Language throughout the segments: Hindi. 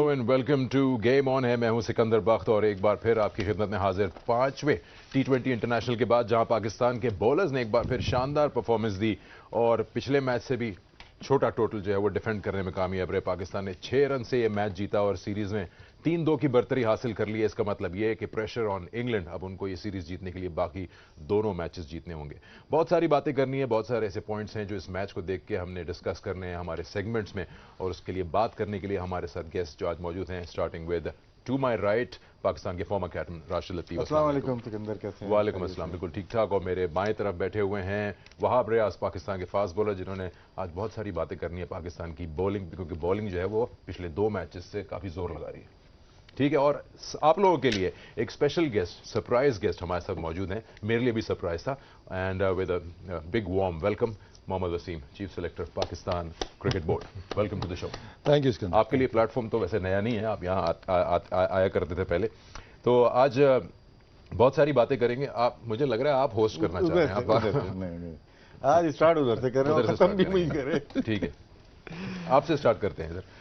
And welcome to game on है। मैं हूं सिकंदर बख्त और एक बार फिर आपकी खिदमत में हाजिर पांचवें T20 इंटरनेशनल के बाद, जहां पाकिस्तान के बॉलर्स ने एक बार फिर शानदार परफॉर्मेंस दी और पिछले मैच से भी छोटा टोटल जो है वो डिफेंड करने में कामयाब रहे। पाकिस्तान ने 6 रन से ये मैच जीता और सीरीज में 3-2 की बर्तरी हासिल कर ली है। इसका मतलब यह है कि प्रेशर ऑन इंग्लैंड, अब उनको ये सीरीज जीतने के लिए बाकी दोनों मैचेस जीतने होंगे। बहुत सारी बातें करनी है, बहुत सारे ऐसे पॉइंट्स हैं जो इस मैच को देख के हमने डिस्कस करने हैं हमारे सेगमेंट्स में, और उसके लिए बात करने के लिए हमारे साथ गेस्ट जो आज मौजूद हैं। Starting with to my right, Pakistan के फॉर्मर कैप्टन राशिद लतीफ। अस्सलाम वालेकुम सिकंदर, कैसे हैं? वालेकुम अस्सलाम, बिल्कुल ठीक ठाक। और मेरे बाएं तरफ बैठे हुए हैं वहाब रियाज, पाकिस्तान के फास्ट बॉलर, जिन्होंने आज बहुत सारी बातें करनी है पाकिस्तान की बॉलिंग, क्योंकि बॉलिंग जो है वो पिछले 2 मैचेस से काफी जोर लगा रही है। ठीक है, और आप लोगों के लिए एक स्पेशल गेस्ट, सरप्राइज गेस्ट हमारे साथ मौजूद हैं। मेरे लिए भी सरप्राइज था। And with a big warm welcome, Mohammad Wasim, chief selector Pakistan cricket board. Welcome to the show. Thank you Sikandar. आपके लिए प्लेटफॉर्म तो वैसे नया नहीं है, आप यहाँ आया करते थे पहले। तो आज बहुत सारी बातें करेंगे। आप, मुझे लग रहा है आप होस्ट करना चाह रहे हैं। आप नहीं, आज स्टार्ट उधर से कर रहे हो, खत्म भी वही करें। ठीक है, आपसे स्टार्ट करते हैं सर।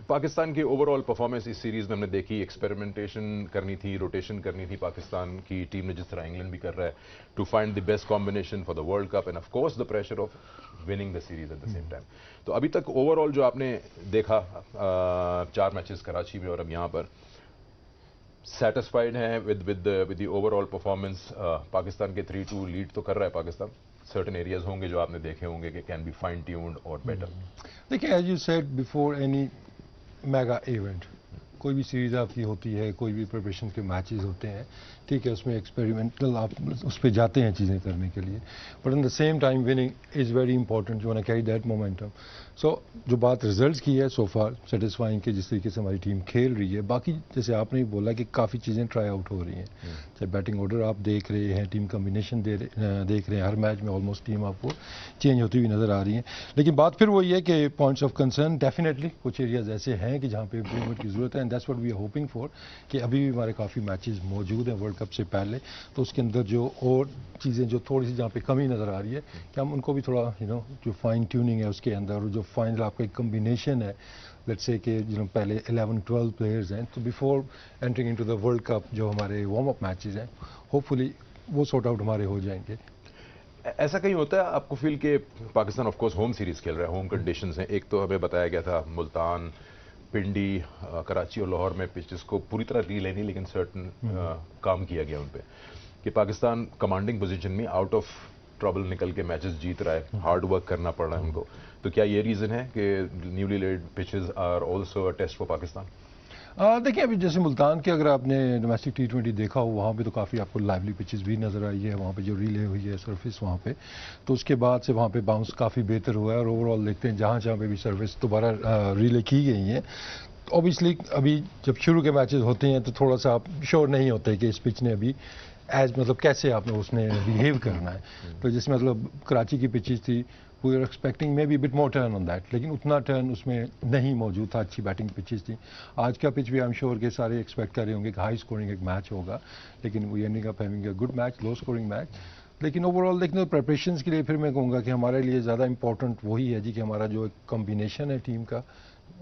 पाकिस्तान की ओवरऑल परफॉर्मेंस इस सीरीज में हमने देखी। एक्सपेरिमेंटेशन करनी थी, रोटेशन करनी थी पाकिस्तान की टीम ने, जिस तरह इंग्लैंड भी कर रहा है, to find the best combination for the world cup and of course the pressure of winning the series at the same time. तो अभी तक ओवरऑल जो आपने देखा 4 मैचेस कराची में और अब यहाँ पर, सेटिस्फाइड हैं with the overall performance? Pakistan के 3-2 लीड तो कर रहा है पाकिस्तान। सर्टेन एरियाज होंगे जो आपने देखे होंगे कि कैन बी फाइन ट्यून्ड और बेटर। देखिए, as you said before any mega event, कोई भी सीरीज आपकी होती है, कोई भी प्रिपरेशन के मैचेस होते हैं, ठीक है, उसमें एक्सपेरिमेंटल आप उस पर जाते हैं चीज़ें करने के लिए, but in the same time winning is very important, you want to carry that momentum. So जो बात रिजल्ट्स की है, सो फार सेटिस्फाइंग कि जिस तरीके से हमारी टीम खेल रही है। बाकी जैसे आपने बोला कि काफ़ी चीज़ें ट्राई आउट हो रही हैं, चाहे बैटिंग ऑर्डर आप देख रहे हैं, टीम कम्बिनेशन देख रहे हैं, हर मैच में ऑलमोस्ट टीम आपको चेंज होती हुई नज़र आ रही है। लेकिन बात फिर वही है कि पॉइंट्स ऑफ कंसर्न डेफिनेटली कुछ एरियाज ऐसे हैं कि जहाँ पे इम्प्रूवमेंट की ज़रूरत है, and that's what we are hoping for, कि अभी भी हमारे काफ़ी मैचेस मौजूद हैं वर्ल्ड कप से पहले, तो उसके अंदर जो और चीज़ें जो थोड़ी सी जहाँ पे कमी नज़र आ रही है, कि हम उनको भी थोड़ा जो फाइन ट्यूनिंग है उसके अंदर, और जो फाइनल आपका एक कम्बिनेशन है, लेट्स से कि पहले 11-12 प्लेयर्स हैं, तो before entering into the world cup जो हमारे वार्म अप मैचेस हैं, होपफुली वो सॉर्ट आउट हमारे हो जाएंगे। ऐसा कहीं होता है आपको फील कि Pakistan of course home series खेल रहा है, होम कंडीशंस हैं, एक तो हमें बताया गया था मुल्तान, पिंडी, कराची और लाहौर में पिचेस को पूरी तरह रीले नहीं, लेकिन सर्टन काम किया गया उन पे, कि पाकिस्तान कमांडिंग पोजीशन में आउट ऑफ ट्रबल निकल के मैचेस जीत रहा है, हार्ड वर्क करना पड़ रहा है उनको। तो क्या ये रीजन है कि newly laid pitches are also a test for Pakistan? देखिए, अभी जैसे मुल्तान के अगर आपने डोमेस्टिक T20 देखा हो, वहाँ पे तो काफ़ी आपको लाइवली पिचेस भी नज़र आई है, वहाँ पे जो रिले हुई है सर्विस वहाँ पे, तो उसके बाद से वहाँ पे बाउंस काफ़ी बेहतर हुआ है, और ओवरऑल देखते हैं जहाँ जहाँ पे भी सर्विस दोबारा रिले की गई हैं। ऑब्वियसली अभी जब शुरू के मैचेस होते हैं तो थोड़ा सा आप श्योर नहीं होते कि इस पिच ने अभी मतलब कैसे आपने उसने बिहेव करना है। तो जैसे मतलब कराची की पिचेस थी, we are expecting may be bit more turn on that, लेकिन उतना टर्न उसमें नहीं मौजूद था, अच्छी बैटिंग पिचेस थी। आज का पिच भी आई एम श्योर के सारे एक्सपेक्ट कर रहे होंगे कि हाई स्कोरिंग एक मैच होगा, लेकिन we ending up having a good match, low scoring match. लेकिन ओवरऑल देखने तो प्रिपरेशंस के लिए फिर मैं कहूँगा कि हमारे लिए ज़्यादा इंपॉर्टेंट वही है जी, कि हमारा जो एक कॉम्बिनेशन है टीम का,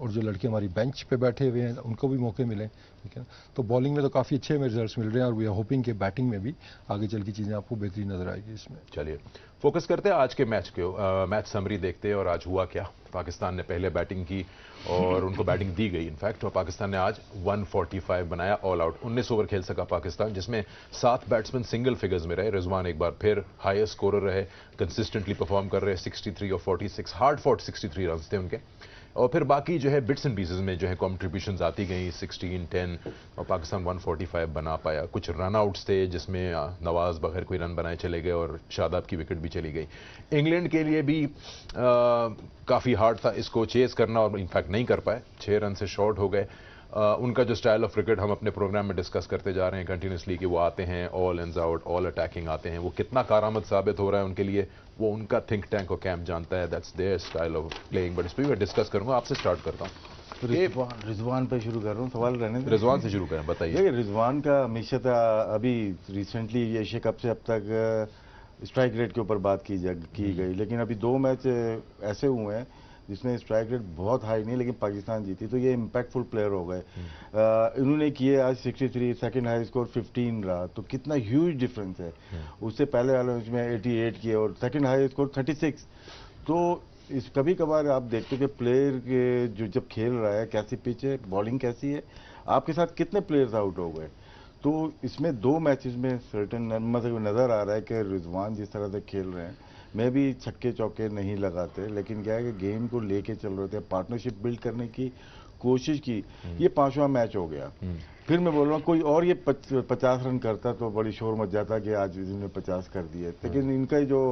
और जो लड़के हमारी बेंच पे बैठे हुए हैं उनको भी मौके मिले, ठीक है। तो बॉलिंग में तो काफ़ी अच्छे रिजल्ट्स मिल रहे हैं, और वी आर होपिंग कि बैटिंग में भी आगे चल की चीज़ें आपको बेहतरी नजर आएगी इसमें। चलिए फोकस करते हैं आज के मैच के, मैच समरी देखते हैं। और आज हुआ क्या, पाकिस्तान ने पहले बैटिंग की और उनको बैटिंग दी गई इनफैक्ट, और पाकिस्तान ने आज 145 बनाया ऑल आउट। 19 ओवर खेल सका पाकिस्तान, जिसमें 7 बैट्समैन सिंगल फिगर्स में रहे। रिजवान एक बार फिर हाईएस्ट स्कोरर रहे, कंसिस्टेंटली परफॉर्म कर रहे, 63 और 46 हार्ड फॉट 63 रन थे उनके। और फिर बाकी जो है बिट्स एंड पीसेस में जो है कॉन्ट्रीब्यूशंस आती गई, 16, 10, और पाकिस्तान 145 बना पाया। कुछ रन आउट्स थे जिसमें नवाज बगैर कोई रन बनाए चले गए और शादाब की विकेट भी चली गई। इंग्लैंड के लिए भी काफ़ी हार्ड था इसको चेस करना, और इनफैक्ट नहीं कर पाए, 6 रन से शॉर्ट हो गए। उनका जो स्टाइल ऑफ क्रिकेट हम अपने प्रोग्राम में डिस्कस करते जा रहे हैं कंटिन्यूसली, कि वो आते हैं all and out, all attacking आते हैं, वो कितना कारआमद साबित हो रहा है उनके लिए, वो उनका थिंक टैंक और कैंप जानता है, that's there style of playing. But इस पर मैं डिस्कस करूंगा, आपसे स्टार्ट करता हूँ। रिजवान पे शुरू कर रहा हूँ, सवाल रहने दें। रिजवान से शुरू करें, बताइए। रिजवान का हमेशा अभी रिसेंटली एशिया कप से अब तक स्ट्राइक रेट के ऊपर बात की गई, लेकिन अभी 2 मैच ऐसे हुए हैं जिसमें स्ट्राइक रेट बहुत हाई नहीं लेकिन पाकिस्तान जीती, तो ये इम्पैक्टफुल प्लेयर हो गए। इन्होंने किए आज 63, सेकंड हाई स्कोर 15 रहा, तो कितना ह्यूज डिफरेंस है। उससे पहले वाले मैच में 88 किए और सेकंड हाई स्कोर 36। तो इस कभी कभार आप देखते हो कि प्लेयर के जो जब खेल रहा है कैसी पिच है, बॉलिंग कैसी है, आपके साथ कितने प्लेयर्स आउट हो गए। तो इसमें 2 मैचेस में सर्टेन मतलब नज़र आ रहा है कि रिजवान जिस तरह से खेल रहे हैं, मैं भी छक्के चौके नहीं लगाते, लेकिन क्या है कि गेम को लेके चल रहे थे, पार्टनरशिप बिल्ड करने की कोशिश की। ये 5वां मैच हो गया। फिर मैं बोल रहा हूँ कोई और ये 50 रन करता तो बड़ी शोर मच जाता कि आज इन्होंने 50 कर दिए, लेकिन इनका जो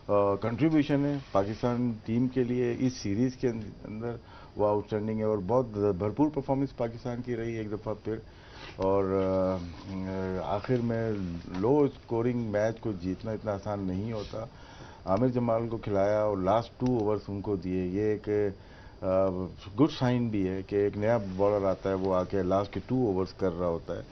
कंट्रीब्यूशन है पाकिस्तान टीम के लिए इस सीरीज के अंदर वो आउटस्टैंडिंग है और बहुत भरपूर परफॉर्मेंस पाकिस्तान की रही एक दफ़ा फिर। और आखिर में लो स्कोरिंग मैच को जीतना इतना आसान नहीं होता। आमिर जमाल को खिलाया और लास्ट 2 ओवर्स उनको दिए, ये एक गुड साइन भी है कि एक नया बॉलर आता है वो आके लास्ट के 2 ओवर्स कर रहा होता है।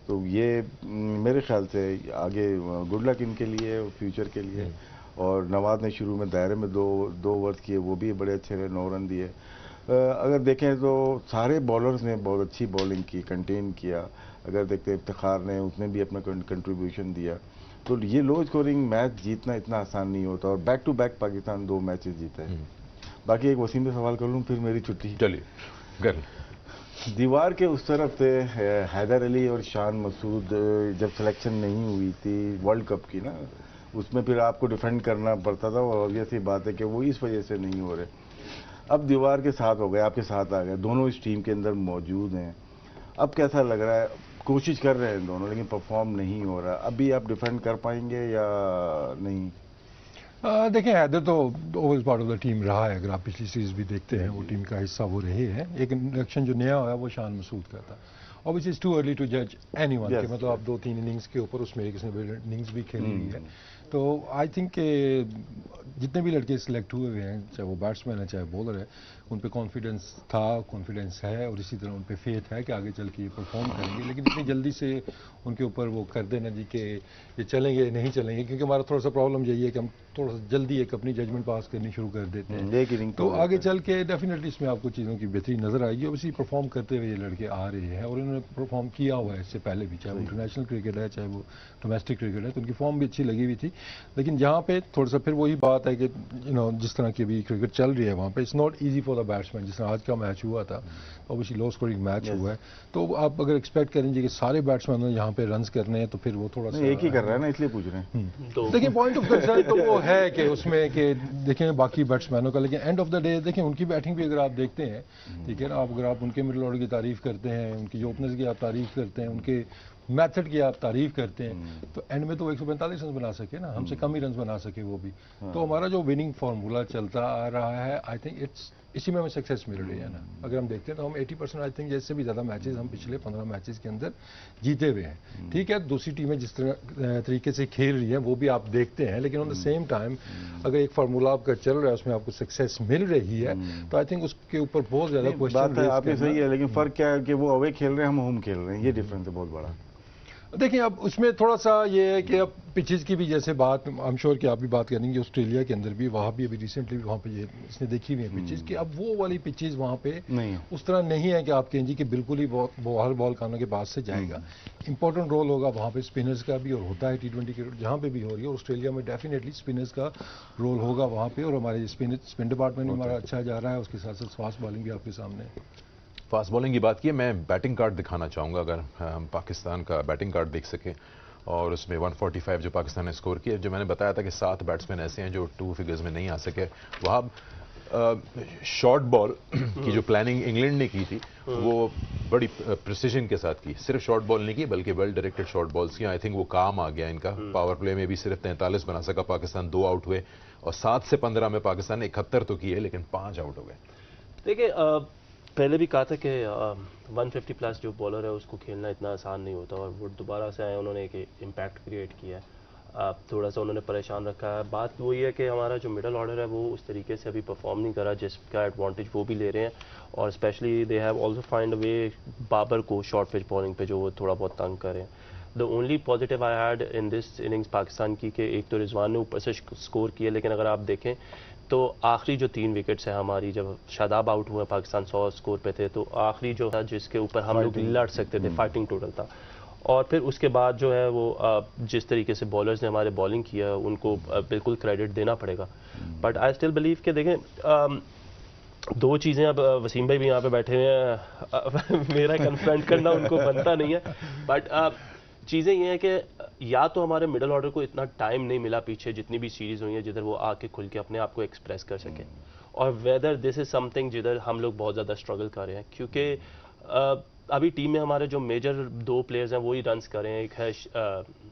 तो ये मेरे ख्याल से आगे गुड लक इनके लिए फ्यूचर के लिए। और नवाज ने शुरू में दायरे में 2 ओवर्स किए, वो भी बड़े अच्छे रहे, 9 रन दिए। अगर देखें तो सारे बॉलर्स ने बहुत अच्छी बॉलिंग की, कंटेन किया। अगर देखते हैं इफ्तिखार ने, उसने भी अपना कंट्रीब्यूशन दिया। तो ये लो स्कोरिंग मैच जीतना इतना आसान नहीं होता और back to back Pakistan 2 matches जीते हैं। बाकी एक वसीम से सवाल कर लूँ फिर मेरी छुट्टी। चलिए कर। दीवार के उस तरफ से हैदर अली और शान मसूद जब सिलेक्शन नहीं हुई थी वर्ल्ड कप की ना, उसमें फिर आपको डिफेंड करना पड़ता था और ऑब्वियस सी बात है कि वो इस वजह से नहीं हो रहे। अब दीवार के साथ हो गए, आपके साथ आ गए, दोनों इस टीम के अंदर मौजूद हैं। अब कैसा लग रहा है? कोशिश कर रहे हैं दोनों लेकिन परफॉर्म नहीं हो रहा। अभी आप डिफेंड कर पाएंगे या नहीं? देखिए हैदर तो overall part of the team रहा है, अगर आप पिछली सीरीज भी देखते हैं वो टीम का हिस्सा वो रहे हैं। एक इंडक्शन जो नया हुआ वो शान मसूद का था। Obviously it's too early to जज एनीवन कि मतलब आप 2-3 इनिंग्स के ऊपर उसमें किसी ने इनिंग्स भी खेली हुई है। तो आई थिंक जितने भी लड़के सिलेक्ट हुए हैं, चाहे वो बैट्समैन है चाहे बॉलर है, उन पे कॉन्फिडेंस था, कॉन्फिडेंस है और इसी तरह उन पे फेथ है कि आगे चल के ये परफॉर्म करेंगे। लेकिन इतनी जल्दी से उनके ऊपर वो कर देना जी कि ये चलेंगे नहीं चलेंगे, क्योंकि हमारा थोड़ा सा प्रॉब्लम यही है कि हम थोड़ा सा जल्दी एक अपनी जजमेंट पास करनी शुरू कर देते हैं। तो आगे चल के डेफिनेटली इसमें आपको चीज़ों की बेहतरी नजर आएगी। और इसी परफॉर्म करते हुए ये लड़के आ रहे हैं और इन्होंने परफॉर्म किया हुआ है इससे पहले भी, चाहे वो इंटरनेशनल क्रिकेट है चाहे वो डोमेस्टिक क्रिकेट है, तो उनकी फॉर्म भी अच्छी लगी हुई थी। लेकिन जहाँ पे थोड़ा सा फिर वही बात है कि जिस तरह की अभी क्रिकेट चल रही है वहाँ पे it's not easy for the batsman. जिस तरह आज का मैच हुआ था ऑब्वियसली लो स्कोरिंग मैच हुआ है, तो आप अगर एक्सपेक्ट करेंगे कि सारे बैट्समैनों ने यहाँ पे रन्स करने हैं तो फिर वो थोड़ा सा एक ही कर रहा है ना, इसलिए पूछ रहे हैं। तो देखिए पॉइंट ऑफ कंसर्न तो वो है कि उसमें कि देखें बाकी बैट्समैनों का, लेकिन एंड ऑफ द डे देखें उनकी बैटिंग भी अगर आप देखते हैं, ठीक है ना, अगर आप उनके मिडिल ऑर्डर की तारीफ करते हैं, उनकी जो ओपनर्स की आप तारीफ करते हैं, उनके मेथड की आप तारीफ करते हैं, तो एंड में तो 145 रन बना सके ना, हमसे कम ही रन बना सके वो भी। तो हमारा जो विनिंग फार्मूला चलता आ रहा है, आई थिंक इसी में हमें सक्सेस मिल रही है ना। अगर हम देखते हैं तो हम 80% आई थिंक जैसे भी ज़्यादा मैचेस हम पिछले 15 मैचेस के अंदर जीते हुए हैं। ठीक है, दूसरी टीमें जिस तरह तरीके से खेल रही हैं वो भी आप देखते हैं, लेकिन ऑन द सेम टाइम अगर एक फार्मूला आपका चल रहा है उसमें आपको सक्सेस मिल रही है, तो आई थिंक उसके ऊपर बहुत ज़्यादा क्वेश्चन है। आपकी सही है, लेकिन फर्क क्या है कि वो अवे खेल रहे हैं, हम होम खेल रहे हैं, ये डिफरेंस है बहुत बड़ा। देखिए अब उसमें थोड़ा सा ये है कि अब पिचेस की भी जैसे बात आई एम श्योर कि आप भी बात करेंगे, ऑस्ट्रेलिया के अंदर भी वहाँ भी अभी रिसेंटली वहाँ पे ये इसने देखी हुई है पिचेस कि अब वो वाली पिचेस वहाँ पे नहीं उस तरह नहीं है कि आप कहें जी कि बिल्कुल ही हर बॉल कानों के पास से जाएगा। इंपॉर्टेंट रोल होगा वहाँ पे स्पिनर्स का भी, और होता है T20 क्रिकेट जहाँ पे भी हो रही है। ऑस्ट्रेलिया में डेफिनेटली स्पिनर्स का रोल होगा वहाँ पे, और हमारे स्पिन डिपार्टमेंट भी हमारा अच्छा जा रहा है, उसके साथ साथ फास्ट बॉलिंग भी आपके सामने है। फास्ट बॉलिंग की बात की, मैं बैटिंग कार्ड दिखाना चाहूँगा, अगर हम पाकिस्तान का बैटिंग कार्ड देख सकें। और उसमें 145 जो पाकिस्तान ने स्कोर किया, जो मैंने बताया था कि 7 बैट्समैन ऐसे हैं जो 2 फिगर्स में नहीं आ सके। वहाँ शॉर्ट बॉल की जो प्लानिंग इंग्लैंड ने की थी वो बड़ी प्रिसीजन के साथ की। सिर्फ शॉर्ट बॉल नहीं की बल्कि वेल डायरेक्टेड शॉर्ट बॉल्स की। आई थिंक वो काम आ गया इनका। पावर प्ले में भी सिर्फ 43 बना सका पाकिस्तान, 2 आउट हुए, और 7 से 15 में पाकिस्तान ने 71 तो किए लेकिन 5 आउट हो गए। देखिए पहले भी कहा था कि 150 प्लस जो बॉलर है उसको खेलना इतना आसान नहीं होता, और वो दोबारा से आए, उन्होंने एक इम्पैक्ट क्रिएट किया है। थोड़ा सा उन्होंने परेशान रखा है। बात वही है कि हमारा जो मिडल ऑर्डर है वो उस तरीके से अभी परफॉर्म नहीं करा जिसका एडवांटेज वो भी ले रहे हैं, और specially they have also find a way Babar को शॉर्ट पिच बॉलिंग पे जो वो थोड़ा बहुत तंग करें। The only positive I had in this innings Pakistan की कि एक तो रिजवान ने ऊपर से स्कोर किया, लेकिन अगर आप देखें तो आखिरी जो 3 विकेट्स हैं हमारी, जब शादाब आउट हुए पाकिस्तान 100 स्कोर पे थे, तो आखिरी जो था जिसके ऊपर हम लोग लड़ सकते थे, फाइटिंग टोटल था। और फिर उसके बाद जो है वो जिस तरीके से बॉलर्स ने हमारे बॉलिंग किया उनको बिल्कुल क्रेडिट देना पड़ेगा। बट आई स्टिल बिलीव कि देखें, दो चीज़ें, अब वसीम भाई भी यहाँ पे बैठे हुए हैं, मेरा कन्फ्रंट करना उनको बनता नहीं है, बट चीज़ें ये हैं कि या तो हमारे मिडिल ऑर्डर को इतना टाइम नहीं मिला पीछे जितनी भी सीरीज़ हुई है जिधर वो आके खुल के अपने आप को एक्सप्रेस कर सकें, और वेदर दिस इज़ समथिंग जिधर हम लोग बहुत ज़्यादा स्ट्रगल कर रहे हैं, क्योंकि अभी टीम में हमारे जो मेजर 2 प्लेयर्स हैं वही रन्स कर रहे हैं, एक है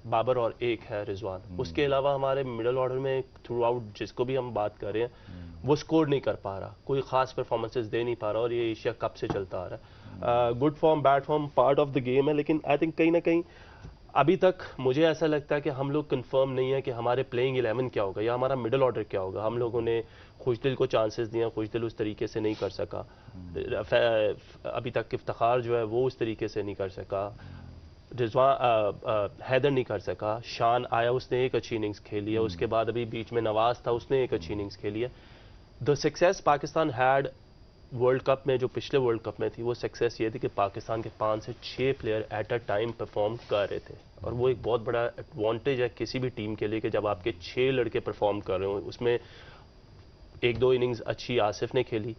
बाबर और एक है रिजवान। उसके अलावा हमारे मिडिल ऑर्डर में थ्रू आउट जिसको भी हम बात कर रहे हैं वो स्कोर नहीं कर पा रहा, कोई ख़ास परफॉर्मेंसेस दे नहीं पा रहा, और ये एशिया कप से चलता आ रहा है। Good form bad form part of the game है, लेकिन आई थिंक कहीं ना कहीं अभी तक मुझे ऐसा लगता है कि हम लोग कंफर्म नहीं है कि हमारे प्लेइंग 11 क्या होगा या हमारा मिडिल ऑर्डर क्या होगा। हम लोगों ने खुशदिल को चांसेस दिए, खुशदिल उस तरीके से नहीं कर सका, अभी तक इफ्तिखार जो है वो उस तरीके से नहीं कर सका, रिजवान हैदर नहीं कर सका, शान आया उसने एक अच्छी इनिंग्स खेली है, उसके बाद अभी बीच में नवाज था उसने एक अच्छी इनिंग्स खेली है। The success Pakistan had world cup में, जो पिछले वर्ल्ड कप में थी, वो सक्सेस ये थी कि पाकिस्तान के 5 से 6 player at a time perform कर रहे थे, और वो एक बहुत बड़ा एडवांटेज है किसी भी टीम के लिए कि जब आपके 6 लड़के परफॉर्म कर रहे हो। उसमें 1-2 इनिंग्स अच्छी आसिफ ने खेली,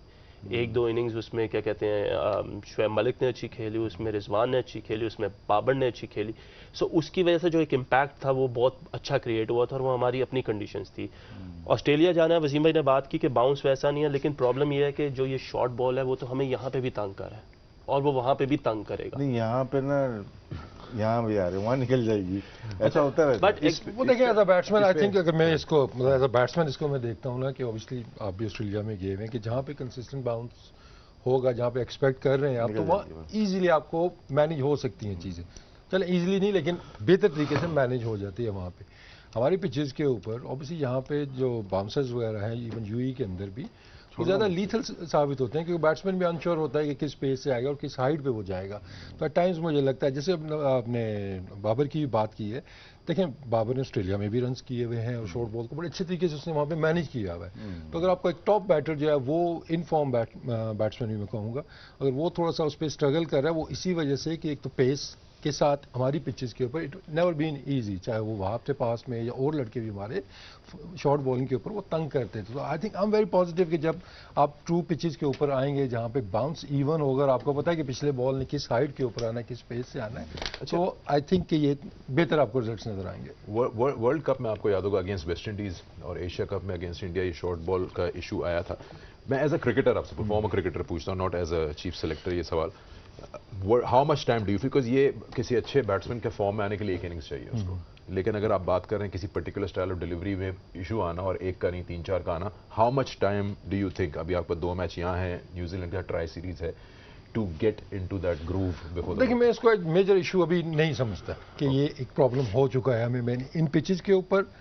1-2 इनिंग्स उसमें क्या कहते हैं शुएब मलिक ने अच्छी खेली, उसमें रिजवान ने अच्छी खेली, उसमें बाबर ने अच्छी खेली। सो उसकी वजह से जो एक इम्पैक्ट था वो बहुत अच्छा क्रिएट हुआ था, और वो हमारी अपनी कंडीशंस थी। ऑस्ट्रेलिया जाना है, वसीम भाई ने बात की कि बाउंस वैसा नहीं है, लेकिन प्रॉब्लम ये है कि जो ये शॉर्ट बॉल है वो तो हमें यहाँ पे भी तंग कर रहा है और वो वहाँ पे भी तंग करेगा। नहीं, यहाँ पे ना, यहाँ भी आ रहे, वहाँ निकल जाएगी, ऐसा होता है। बट वो देखिए, as a batsman I think, अगर मैं इसको मतलब एज अ बैट्समैन इसको मैं देखता हूँ ना कि ऑब्वियसली आप भी ऑस्ट्रेलिया में गए हैं कि जहाँ पे कंसिस्टेंट बाउंस होगा, जहाँ पे एक्सपेक्ट कर रहे हैं आप, तो वहाँ ईजिली आपको मैनेज हो सकती हैं चीज़ें। चले ईजिली नहीं, लेकिन बेहतर तरीके से मैनेज हो जाती है वहाँ पे। हमारी पिचेस के ऊपर ऑब्वियसली यहाँ पे जो बाउंसर्स वगैरह हैं, इवन यूई के अंदर भी वो ज़्यादा लीथल साबित होते हैं, क्योंकि बैट्समैन भी अनश्योर होता है कि किस पेस से आएगा और किस हाइट पे वो जाएगा। तो एट टाइम्स मुझे लगता है, जैसे आपने बाबर की बात की है, देखें बाबर ने ऑस्ट्रेलिया में भी रन्स किए हुए हैं और शॉर्ट बॉल को बड़े अच्छे तरीके से उसने वहाँ पे मैनेज किया हुआ है। तो अगर आपको एक टॉप बैटर जो है वो इन फॉर्म बैट्समैन भी मैं कहूँगा, अगर वो थोड़ा सा उस पर स्ट्रगल कर रहा है, वो इसी वजह से कि एक तो पेस के साथ हमारी पिचेस के ऊपर इट नेवर बीन इजी, चाहे वो वहाँ पे पास में या और लड़के भी हमारे शॉर्ट बॉलिंग के ऊपर वो तंग करते थे। तो I think I am very positive कि जब आप ट्रू पिचेस के ऊपर आएंगे जहाँ पे बाउंस इवन होगा, आपको पता है कि पिछले बॉल ने किस हाइट के ऊपर आना है, किस पेस से आना है, तो आई थिंक कि ये बेहतर आपको रिजल्ट्स नजर आएंगे। वर्ल्ड कप में आपको याद होगा अगेंस्ट वेस्ट इंडीज और एशिया कप में अगेंस्ट इंडिया ये शॉर्ट बॉल का इशू आया था। मैं एज अ क्रिकेटर आपसे, फॉर्मर क्रिकेटर पूछता हूँ, not as a chief selector, ये सवाल, how much time do you, because ये किसी अच्छे बैट्समैन के फॉर्म में आने के लिए 1 इनिंग्स चाहिए उसको, लेकिन अगर आप बात कर रहे हैं किसी पर्टिकुलर स्टाइल ऑफ डिलीवरी में इशू आना और एक का नहीं 3-4 का आना, how much time do you think, अभी आपका 2 मैच यहाँ है, न्यूजीलैंड का ट्राई सीरीज है, to get into that groove before? देखिए, मैं इसको एक मेजर इशू अभी नहीं समझता कि ये एक प्रॉब्लम हो चुका है हमें। इन पिचेस के ऊपर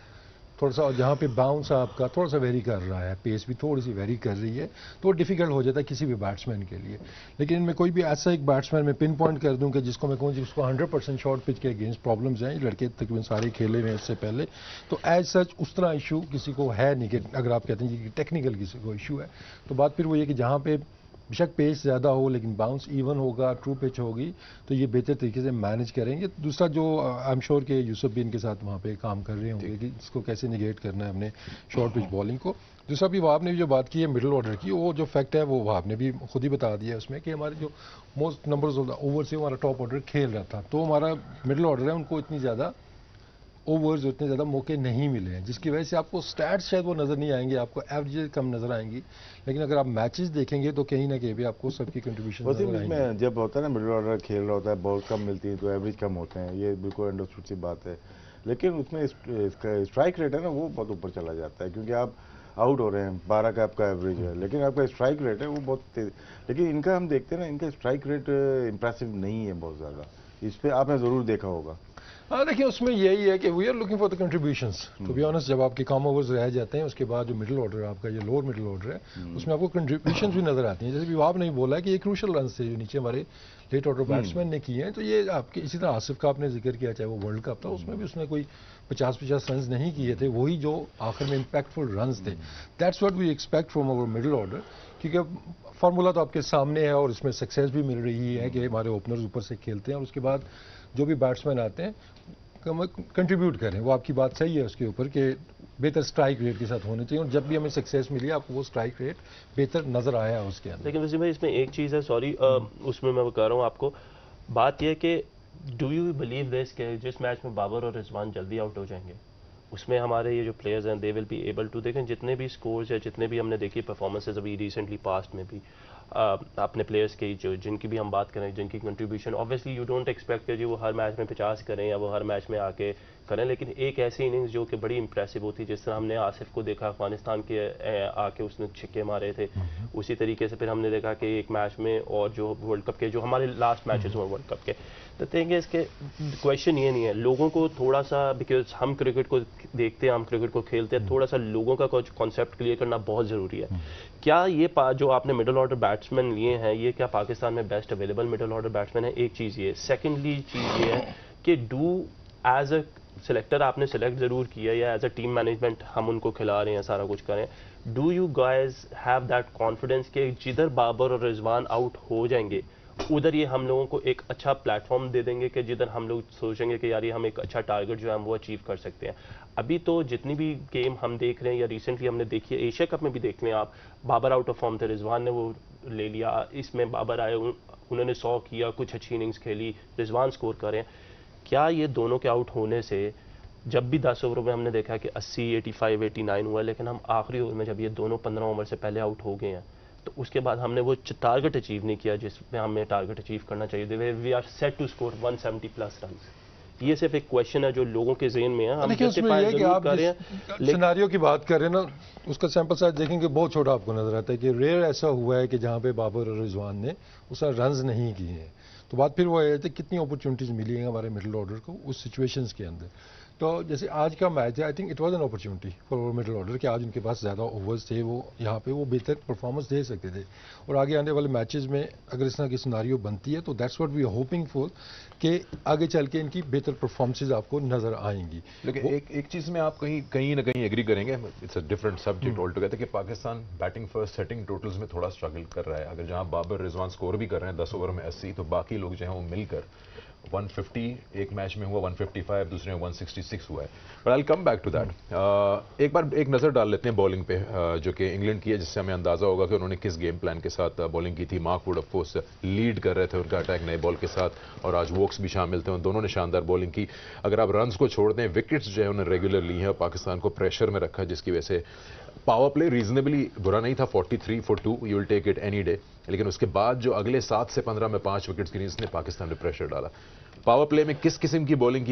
थोड़ा सा जहाँ पे बाउंस आपका थोड़ा सा वेरी कर रहा है, पेस भी थोड़ी सी वेरी कर रही है, तो डिफिकल्ट हो जाता है किसी भी बैट्समैन के लिए। लेकिन इनमें कोई भी ऐसा एक बैट्समैन मैं पिन पॉइंट कर दूं कि जिसको मैं कहूँ जिसको 100% शॉर्ट पिच के अगेंस्ट प्रॉब्लम्स हैं, लड़के तकरीबन सारे खेले हुए हैं इससे पहले, तो एज सच उस तरह इशू किसी को है नहीं कि अगर आप कहते हैं कि टेक्निकल किसी को इशू है, तो बात फिर वो ये कि जहाँ पे बेशक पेस ज़्यादा हो लेकिन बाउंस इवन होगा, ट्रू पिच होगी, तो ये बेहतर तरीके से मैनेज करेंगे। दूसरा जो आई एम श्योर कि यूसुफ भी इनके साथ वहाँ पे काम कर रहे होंगे कि इसको कैसे निगेट करना है हमने शॉर्ट पिच बॉलिंग को। दूसरा भी वहाब ने भी जो बात की है मिडिल ऑर्डर की, वो जो फैक्ट है वो वहाब ने भी खुद ही बता दिया है उसमें कि हमारे जो most numbers of the over से हमारा टॉप ऑर्डर खेल रहा था, तो हमारा मिडिल ऑर्डर है उनको इतनी ज़्यादा ओवर्स उतने ज़्यादा मौके नहीं मिले हैं, जिसकी वजह से आपको स्टैट्स शायद वो नज़र नहीं आएंगे, आपको एवरेजेस कम नज़र आएंगी, लेकिन अगर आप मैचेस देखेंगे तो कहीं ना कहीं भी आपको सबकी कंट्रीब्यूशन नजर आएंगी। इसमें जब होता है ना मिडिल ऑर्डर खेल रहा होता है, बॉल कम मिलती है तो एवरेज कम होते हैं, ये बिल्कुल अंडरस्टूड सी बात है, लेकिन उसमें इसका स्ट्राइक रेट है ना वो बहुत ऊपर चला जाता है, क्योंकि आप आउट हो रहे हैं, 12 का आपका एवरेज है, लेकिन आपका स्ट्राइक रेट है वो बहुत तेज। लेकिन इनका हम देखते हैं ना, इनका स्ट्राइक रेट इंप्रेसिव नहीं है बहुत ज़्यादा, इस पर आपने ज़रूर देखा होगा। हाँ, देखिए उसमें यही है कि we are looking for the contributions, to be honest. जब आपके कम ओवर्स रह जाते हैं उसके बाद जो मिडिल ऑर्डर है आपका, जो लोअर मिडिल ऑर्डर है, उसमें आपको कंट्रीब्यूशन भी नजर आती हैं। जैसे विवाब ने बोला है कि ये क्रूशल रन थे जो नीचे हमारे लेट ऑर्डर बैट्समैन ने किए हैं। तो ये आपके इसी तरह आसिफ का आपने जिक्र किया, चाहे वो वर्ल्ड कप था, उसमें भी उसने कोई 50-50 रन नहीं किए थे, वही जो आखिर में इम्पैक्टफुल रन थे। That's what we expect from our middle order, क्योंकि फार्मूला तो आपके सामने है और इसमें सक्सेस भी मिल रही है कि हमारे ओपनर्स ऊपर से खेलते हैं और उसके बाद जो भी बैट्समैन आते हैं कंट्रीब्यूट करें। वो आपकी बात सही है उसके ऊपर कि बेहतर स्ट्राइक रेट के साथ होने चाहिए, और जब भी हमें सक्सेस मिली आपको वो स्ट्राइक रेट बेहतर नजर आया है उसके अंदर। लेकिन वैसे भाई इसमें एक चीज़ है, सॉरी उसमें मैं बता रहा हूँ आपको, बात यह है कि डू यू बिलीव दिस कि जिस मैच में बाबर और रिजवान जल्दी आउट हो जाएंगे उसमें हमारे ये जो प्लेयर्स हैं they will be able to, देखें जितने भी स्कोर्स या जितने भी हमने देखी परफॉर्मेंसेज अभी रिसेंटली पास्ट में भी अपने प्लेयर्स के जो जिनकी भी हम बात करें, जिनकी contribution obviously you don't expect कि जी वो हर मैच में 50 करें या वो हर मैच में आके करें, लेकिन एक ऐसी इनिंग्स जो कि बड़ी इंप्रेसिव होती है, जिस तरह हमने आसिफ को देखा अफगानिस्तान के आके उसने छिक्के मारे थे, उसी तरीके से फिर हमने देखा कि एक मैच में और जो वर्ल्ड कप के जो हमारे लास्ट मैचेस हुए वर्ल्ड कप के, तो थिंग इसके क्वेश्चन ये नहीं है, लोगों को थोड़ा सा, बिकॉज हम क्रिकेट को देखते हैं, हम क्रिकेट को खेलते हैं, थोड़ा सा लोगों का कुछ कॉन्सेप्ट क्लियर करना बहुत ज़रूरी है। क्या ये जो आपने मिडिल ऑर्डर बैट्समैन लिए हैं, ये क्या पाकिस्तान में best available middle order batsman है? एक चीज़ ये, सेकेंडली चीज़ ये है कि डू एज अ सिलेक्टर आपने सेलेक्ट ज़रूर किया या एज अ टीम मैनेजमेंट हम उनको खिला रहे हैं, सारा कुछ करें, do you guys have that confidence कि जिधर बाबर और रिजवान आउट हो जाएंगे उधर ये हम लोगों को एक अच्छा प्लेटफॉर्म दे देंगे कि जिधर हम लोग सोचेंगे कि यार ये हम एक अच्छा टारगेट जो है हम वो अचीव कर सकते हैं? अभी तो जितनी भी गेम हम देख रहे हैं या रिसेंटली हमने देखी है, एशिया कप में भी देख लें आप, बाबर आउट ऑफ फॉर्म थे, रिजवान ने वो ले लिया, इसमें बाबर आए उन्होंने 100 किया, कुछ अच्छी इनिंग्स खेली, रिजवान स्कोर करें। क्या ये दोनों के आउट होने से, जब भी 10 ओवरों में हमने देखा कि 80, 85, 89 हुआ, लेकिन हम आखिरी ओवर में जब ये दोनों 15 ओवर से पहले आउट हो गए हैं तो उसके बाद हमने वो टारगेट अचीव नहीं किया जिसमें हमें टारगेट अचीव करना चाहिए। We are set to score 170 plus run. ये सिर्फ एक क्वेश्चन है जो लोगों के ज़हन में है। हम उसमें ये कि आप सिनारियो की बात कर रहे हैं ना, उसका सैंपल साइज देखेंगे बहुत छोटा आपको नजर आता है कि रेयर ऐसा हुआ है कि जहां पे बाबर और रिजवान ने उस रन नहीं किए हैं। तो बात फिर वो है कि कितनी अपॉर्चुनिटीज मिली हैं हमारे मिडिल ऑर्डर को उस सिचुएशंस के अंदर। तो जैसे आज का मैच है, I think it was an opportunity for our middle order कि आज उनके पास ज़्यादा ओवर्स थे, वो यहाँ पे वो बेहतर परफॉर्मेंस दे सकते थे, और आगे आने वाले मैचेस में अगर इस तरह की सिनारियो बनती है तो that's what we are hoping for कि आगे चल के इनकी बेहतर परफॉर्मेंसेज आपको नजर आएंगी। लेकिन एक चीज़ में आप कहीं ना कहीं एग्री करेंगे, it's a different subject all together, कि Pakistan batting first setting totals में थोड़ा स्ट्रगल कर रहा है। अगर जहां बाबर रिजवान स्कोर भी कर रहे हैं 10 ओवर में 80, तो बाकी लोग जो हैं वो मिलकर 150 एक मैच में हुआ, 155 दूसरे में 166 हुआ है। But I will come back to that. एक बार एक नज़र डाल लेते हैं बॉलिंग पे जो कि इंग्लैंड की है, जिससे हमें अंदाजा होगा कि उन्होंने किस गेम प्लान के साथ बॉलिंग की थी। Mark Wood of course lead कर रहे थे उनका अटैक नए बॉल के साथ, और आज वोक्स भी शामिल थे, उन दोनों ने शानदार बॉलिंग की। अगर आप रन्स को छोड़ दें, विकेट्स जो है उन्होंने रेगुलर ली हैं और पाकिस्तान को प्रेशर में रखा, जिसकी वजह से पावर प्ले रीजनेबली बुरा नहीं था, 43 for 2, you will take it any day. लेकिन उसके बाद जो अगले 7 से 15 में 5 विकेट्स गिनी, इसने पाकिस्तान ने प्रेशर डाला। पावर प्ले में किस किस्म की बॉलिंग की